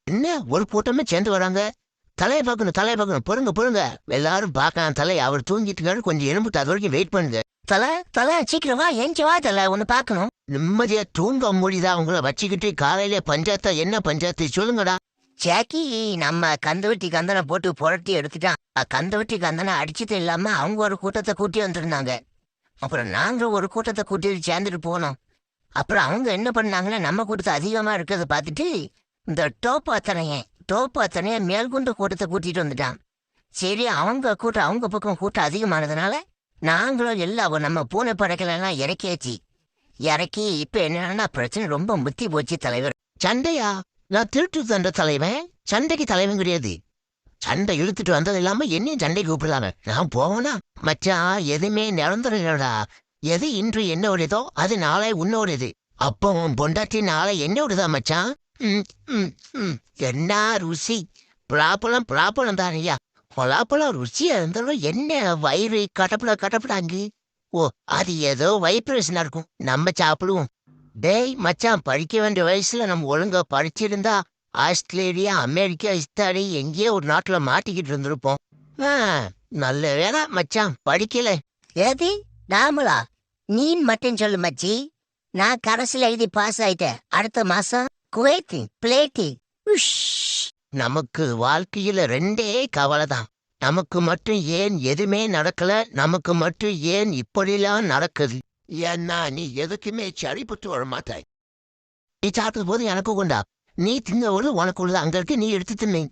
என்ன ஒரு கூட்டமே சேர்ந்து வராங்க. தலையை பார்க்கணும் பொறுங்க எல்லாரும் பார்க்கலாம். தலை அவர் தூங்கிட்டு இருக்காரு, கொஞ்சம் எலும்புட்டு அது வரைக்கும் வெயிட் பண்ணுங்க. தலை சீக்கிரம் வா, எஞ்சி வா தலை, ஒன்னு பார்க்கணும். நிம்மதியா தூங்க முடியுதா உங்களை வச்சுக்கிட்டு? காலையில பஞ்சாயத்தா? என்ன பஞ்சாயத்து சொல்லுங்கடா. ஜாக்கி நம்ம கந்தவட்டி கந்தனை போட்டு புரட்டி எடுத்துட்டான். கந்தவட்டி கந்தனை அடிச்சது இல்லாம அவங்க ஒரு கூட்டத்தை கூட்டி வந்திருந்தாங்க. அப்புறம் நாங்க ஒரு கூட்டத்தை கூட்டி சேர்ந்துட்டு போனோம். அப்புறம் அவங்க என்ன பண்ணாங்கன்னா, நம்ம கூட்டத்தை அதிகமா இருக்கிறத பார்த்துட்டு இந்த டோப்பாத்தனைய மேல்கொண்டு கூட்டத்தை கூட்டிட்டு வந்துட்டான். சரி, அவங்க பக்கம் கூட்டம் அதிகமானதுனால நாங்களும் எல்லாம் நம்ம பூனை படைக்கலாம் இறக்கி இப்ப என்னன்னா பிரச்சனை ரொம்ப முத்தி போச்சு தலைவர். சண்டையா? நான் திருட்டு தண்ட தலைவன், சண்டைக்கு தலைவன் கிடையாது. சண்டை இழுத்துட்டு வந்தது இல்லாம என்னையும் சண்டைக்கு கூப்பிடலாங்க. நான் போவனா மச்சான், எதுவுமே நிரந்தரம் இல்லடா. எது இன்று என்னோடதோ அது நாளை உன்னோடது. அப்போ உன் பொண்டாட்டி நாளை என்னோடதா மச்சான். என்ன ருசி! பலாப்பழம் தானையா? பலாப்பழம் ருசியா இருந்தாலும் என்ன வயிறு கடப்படாங்கு. ஓ, அது ஏதோ வைப்ரேஷனா இருக்கும், நம்ம சாப்பிடுவோம். டேய் மச்சான், படிக்க வேண்டிய வயசுல நம்ம ஒழுங்கா படிச்சிருந்தா ஆஸ்திரேலியா, அமெரிக்கா, இஸ்தாலி எங்கேயோ ஒரு நாட்டுல மாட்டிக்கிட்டு இருந்திருப்போம். நல்ல வேலை மச்சான் படிக்கல. ஏதி நாமளா? நீ மட்டும் சொல்லு மச்சி, நான் கடைசியில் எழுதி பாஸ் ஆயிட்டேன். அடுத்த மாசம் குவைத்தி பிளேட்டி. நமக்கு வாழ்க்கையில ரெண்டே கவலை தான். நமக்கு மட்டும் ஏன் எதுவுமே நடக்கல, நமக்கு மட்டும் ஏன் இப்படிலாம் நடக்குது. ஏன்னா நீ எதுக்குமே சரிப்பட்டு வர மாட்டாய். நீ சாப்பிட்டது போது எனக்கு கொண்டா, நீ தின்னவோடு உனக்குள்ளது அங்க இருக்கு, நீ எடுத்து தின்னேன்.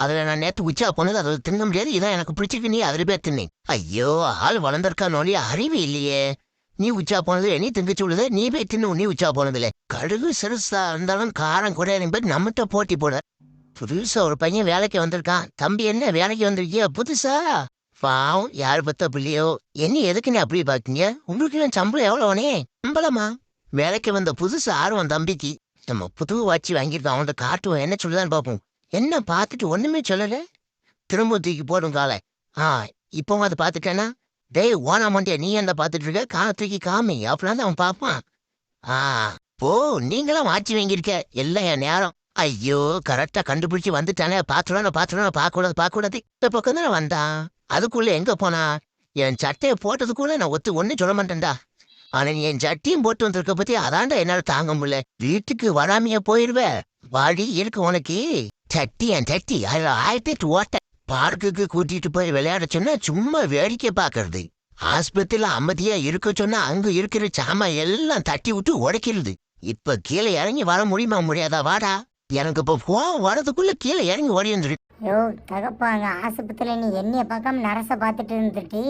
அதுல நான் நேற்று உச்சா போனது, அதை தின்ன முடியாது. இதான் எனக்கு பிடிச்சிருக்கு, நீ அதில் பேர் தின்னேன். ஐயோ, ஆள் வளர்ந்திருக்கா நோலி, அறிவு இல்லையே. நீ உச்சா போனது நீ திங்கிச்சு விடுது, நீ போய் தின்னு, நீ உச்சா போனதில்ல. கடுகு சிறுசா இருந்தாலும் காரம் கூட பேர் நம்மகிட்ட போட்டி போட. புதுசா ஒரு பையன் வேலைக்கு வந்திருக்கான். தம்பி என்ன வேலைக்கு வந்திருக்கியா புதுசா? பாவம், யாரு பத்த பிள்ளையோ. என்ன எதுக்கு நீ அப்படி பாக்கீங்க? உங்களுக்கு சம்பளம் எவ்வளோனே? சம்பளமா? வேலைக்கு வந்த புதுசு ஆர்வம் தம்பிக்கு. நம்ம புது வாட்சி வாங்கியிருக்கோம், அவன்கிட்ட காட்டுவோம், என்ன சொல்லுதான்னு பார்ப்போம். என்ன பார்த்துட்டு ஒண்ணுமே சொல்லல, திரும்ப தூக்கி போடும் காலை. இப்போ அதை பார்த்துட்டேன்னா, டேய் ஓனா மாண்டியா, நீ என்ன பார்த்துட்டு இருக்க, தூக்கி காமி அப்படின்னா அவன் பார்ப்பான். போ, நீங்களாம் வாட்சி வாங்கியிருக்க, எல்லாம் என் நேரம். ஐயோ, கரெக்டா கண்டுபிடிச்சி வந்துட்டானே. பார்த்துடணும் பார்க்கக்கூடாது. இந்த பக்கம் தானே வந்தான். அதுக்குள்ள எங்க போனா? என் சட்டையை போட்டதுக்குள்ள நான் ஒன்னும் சொல்ல மாட்டேன்டா. ஆனா நீ என் சட்டியும் போட்டு வந்திருக்க பத்தி அதான்டா என்னால தாங்க முடியல. வீட்டுக்கு வராமையா போயிருவ? வாடி இருக்கு உனக்கு சட்டி. என் சட்டி அதுல 1008 ஓட்ட. பார்க்குக்கு கூட்டிட்டு போய் விளையாட சொன்னா சும்மா வேடிக்கை பாக்குறது. ஆஸ்பத்திரியில அமைதியா இருக்க சொன்னா அங்க இருக்கிற சாமா எல்லாம் தட்டி விட்டு உடைக்கிறது. இப்ப கீழே இறங்கி வர முடியாதா? வாடா. எனக்கு இப்ப போன் வரதுக்குள்ள கீழே இறங்கி ஓடி வந்துரு. தகப்பாங்க, ஆஸ்பத்திரியில நீ என்னைய பார்க்காம நரச பாத்துட்டு இருந்துட்டு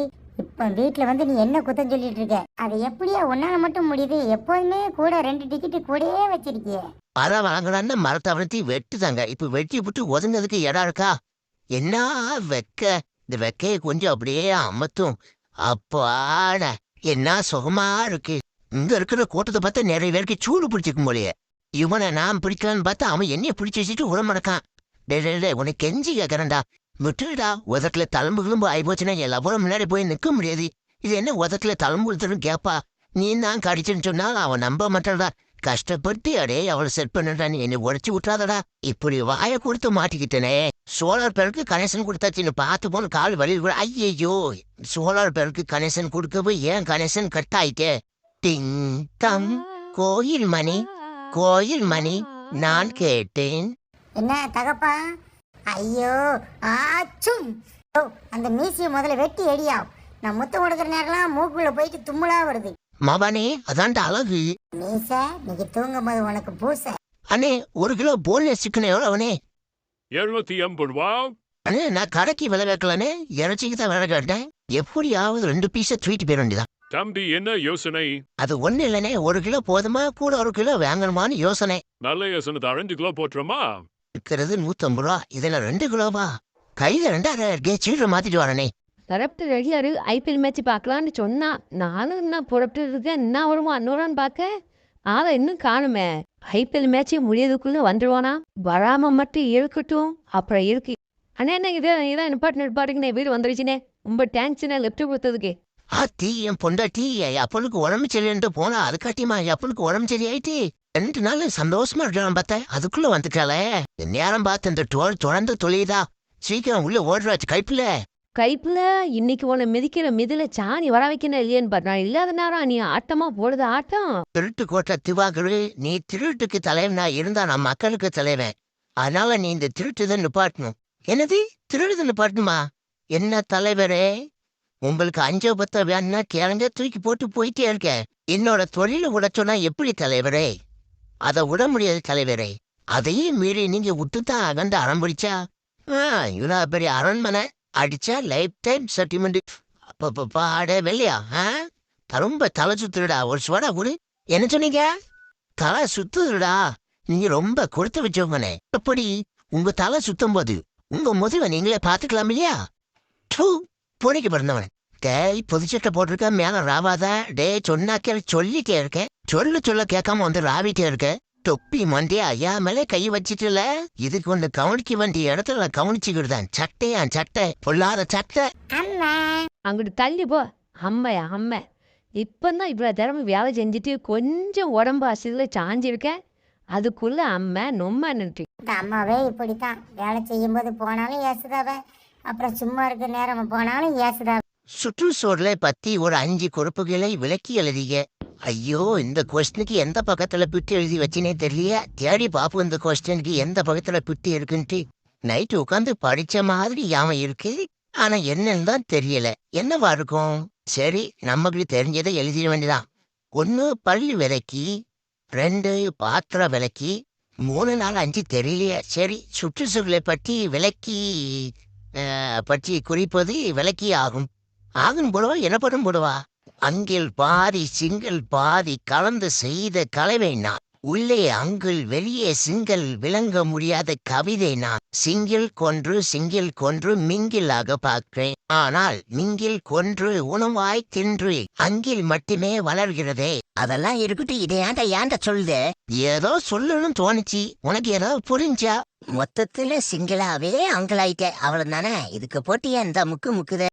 இப்ப வீட்டுல வந்து நீ என்ன குத்தம் சொல்லிட்டு இருக்க? அது எப்படியா உன்னால மட்டும் முடியுது? எப்போதுமே கூட 2 டிக்கெட்டு கூடயே வச்சிருக்கிய. மரம் வாங்கலான்னு மரத்தை வளர்த்தி வெட்டுதாங்க. இப்ப வெட்டி விட்டு ஒதுங்கிறதுக்கு இடம் இருக்கா? என்ன வெக்க! இந்த வெக்கைய கொஞ்சம் அப்படியே அமத்தும். அப்பாட, என்ன சுகமா இருக்கு. இங்க இருக்கிற கூட்டத்தை பார்த்தா நிறைய பேருக்கு சூடு பிடிச்சிக்கும் போலயே. இவனை நான் பிடிக்கலான்னு பார்த்தா அவன் என்னைய பிடிச்சி வச்சுட்டு உடம்படக்கான். டே உனக்கு கெஞ்சி கேட்கறேன்டா, விட்டுடா. உதட்டுல தழும்பு கிளம்பு ஆயிப்போச்சுன்னா எல்லாரும் முன்னாடி போய் நிற்க முடியாது. இது என்ன உதட்டுல தழும்பு கொடுத்துரும் கேப்பா? நீ தான் கடிச்சுன்னு சொன்னால் அவன் நம்ப மாட்டாடா. கஷ்டப்பட்டு அடே அவளை செட் பண்ணடா, நீ என்னை உடச்சி விட்டாதடா. இப்படி வாயை கொடுத்து மாட்டிக்கிட்டனே. சோலார் பேருக்கு கனெக்ஷன் கொடுத்தாச்சுன்னு பார்த்து போன கால் வழியில் கூட. ஐயோ, சோலார் பேருக்கு கனெக்ஷன் கொடுக்க போய் ஏன் கனெக்ஷன் கட் ஆயிட்டே? டிங் டம். கோயில் மணி நான் கேட்டேன். என்ன தகப்பா? ஐயோ ஆச்சும். அந்த மீசிய முதல்ல வெட்டி எடியா. நான் முத்தம் கொடுக்குற நேரம்லாம் மூக்குள்ள போயிட்டு தும்முலா வருது. மவனே, அதான்டா அழகு. மீச நீங்க தூங்கும் போது உனக்கு பூச. அண்ணே, 1 கிலோ போன்லெஸ் சிக்கன் எவ்வளவுனே? 280 ரூபா. அண்ணே, நான் கடைக்கு விலை வைக்கலனே, இறைச்சிக்கு தான் விலை கேட்டேன். எப்படியாவது 2 பீஸை தூக்கிட்டு போயிட வேண்டியதான். தம்பி, என்ன யோசனை? அது ஒண்ணு இல்லனே, 1 கிலோ போதுமா, கூட 1 கிலோ வாங்கணுமான்னு யோசனை. நல்ல யோசனை தான். 2 கிலோ போட்டுருமா? இருக்கிறது 150 ரூபா, இதுல 2 கிலோவா? கையில 2000 இருக்கே, சீக்கிர மாத்திட்டு வரனே. தரப்பு ரெடியாரு ஐபிஎல் மேட்ச் பார்க்கலான்னு சொன்னா, நானும் என்ன புறப்பட்டு இருக்கேன். என்ன வருமா அன்னோரான்னு பார்க்க ஆளை இன்னும் காணுமே. ஐபிஎல் மேட்சே முடியறதுக்குள்ள வந்துருவானா? வராம மட்டும் இருக்கட்டும், அப்புறம் இருக்கு. அண்ணா என்ன இதான் நிப்பாட்டுங்கண்ணே, வீடு வந்துருச்சுனே. ரொம்ப தேங்க்ஸ்ண்ணே லெப்ட் கொடுத்ததுக்கு. என் பொண்டாட்டி அப்பனுக்கு உடம்பு சரியில்லைன்ட்டு போனா, அதுக்காட்டியமா அப்பனுக்கு உடம்பு சரி ஆயிட்டு 2 நாள் சந்தோஷமா இருக்கலாம் பார்த்தேன், அதுக்குள்ள வந்துட்டாளே. நேரம் பார்த்து இந்த தொடர்ந்து தொழிதா. சீக்கிரம் உள்ள ஓடுறாச்சு கைப்புல. கைப்புல இன்னைக்கு உன்னை மிதிக்கிற மிதில சாணி வர வைக்கணும் இல்லையேன்னு பார்த்தா இல்லாத நேரம் நீ ஆட்டமா போடுது ஆட்டம். திருட்டு கோட்டை திவாகரு, நீ திருட்டுக்கு தலைவனா இருந்தா நான் மக்களுக்கு தலைவன். அதனால நீ இந்த திருட்டுதை நிப்பாட்டணும். என்னது திருடுதை நிப்பாட்டணுமா? என்ன தலைவரே, உங்களுக்கு 5 10 வேணும்னா கேளுங்க, தூக்கி போட்டு போயிட்டே இருக்க. என்னோட தொழிலை விட சொன்னா எப்படி தலைவரே? அதை விட முடியாது தலைவரே. அதையும் மீறி நீங்க விட்டுதான் அகண்டு ஆரம்பிச்சா இவ்வளோ பெரிய அரண்மனை அடிச்சா லைஃப் டைம் செட்டில்மெண்ட். பாட வெள்ளையா ரொம்ப தலை சுத்துடுடா. ஒரு சுவடா கூட என்ன சொன்னீங்க? தலை சுத்துடுடா. நீங்க ரொம்ப கொடுத்து வச்சவங்கனே. எப்படி உங்க தலை சுத்தும் போது உங்க முதுவை நீங்களே பாத்துக்கலாம் இல்லையா? பூனைக்கு பிறந்தவன் டேய் பொதுச்சட்டை போட்டிருக்க மேல ராவாதா. டே சொன்னாக்கே சொல்லிட்டே இருக்கேன், சொல்ல கேட்காம வந்து ராவிட்டே இருக்க. தொப்பி மண்டியா ஐயா மேலே கை வச்சிட்டுல. இதுக்கு ஒன்று கவனிக்க வேண்டிய இடத்துல கவனிச்சுக்கிட்டுதான். சட்டையான் சட்டை, பொல்லாத சட்டை. அம்மா அங்கிட்டு தள்ளி போ. அம்மையா அம்மை இப்பந்தான் இவ்வளோ திறமை வேலை செஞ்சுட்டு கொஞ்சம் உடம்பு அசதியில சாஞ்சிருக்க, அதுக்குள்ள அம்மை நொம்ம நின்று. இந்த அம்மாவே இப்படித்தான். வேலை செய்யும்போது போனாலும் ஏசுதாவ, அப்புறம் சும்மா இருக்க நேரம் போனாலும் ஏசுதாவ. சுற்றுச்சூழலை பத்தி ஒரு 5 குறிப்புகளை விளக்கி எழுதிய. ஐயோ, இந்த கொஸ்டினுக்கு எந்த பக்கத்துல பிட்டு எழுதி வச்சினே தெரியல. தேடி பாப்போம் இந்த கொஸ்டினுக்கு எந்த பக்கத்துல பிட்டு இருக்குன்ட்டு. நைட்டு உட்காந்து படிச்ச மாதிரி யாம இருக்கு, ஆனா என்னன்னு தான் தெரியல. என்னவா இருக்கும்? சரி, நமக்கு தெரிஞ்சதை எழுதிட வேண்டியதான். 1 பள்ளி விலைக்கு, 2 பாத்திர விலைக்கு, 3 4 5 தெரியலையே. சரி, சுற்றுச்சூழலை பற்றி விளக்கி பற்றி குறிப்பது விளக்கி ஆகும். ஆகும் போடுவா எனப்படும் போடுவா. அங்கில் பாதி சிங்கிள் பாதி கலந்து செய்த கலவை நான். உள்ளே அங்கிள் வெளியே சிங்கிள் விளங்க முடியாத கவிதை நான். சிங்கிள் கொன்று மிங்கிலாக பார்க்கிறேன். ஆனால் மிங்கில் கொன்று உணவாய் தின்று அங்கில் மட்டுமே வளர்கிறதே. அதெல்லாம் இருக்கட்டும், இதை ஏன்டா சொல்லுது? ஏதோ சொல்லணும் தோணுச்சு, உனக்கு ஏதோ புரிஞ்சா? மொத்தத்துல சிங்கிளாவே அங்கிள் ஆயிட்ட, அவ்வளவு தானே. இதுக்கு போட்டு எந்த முக்குத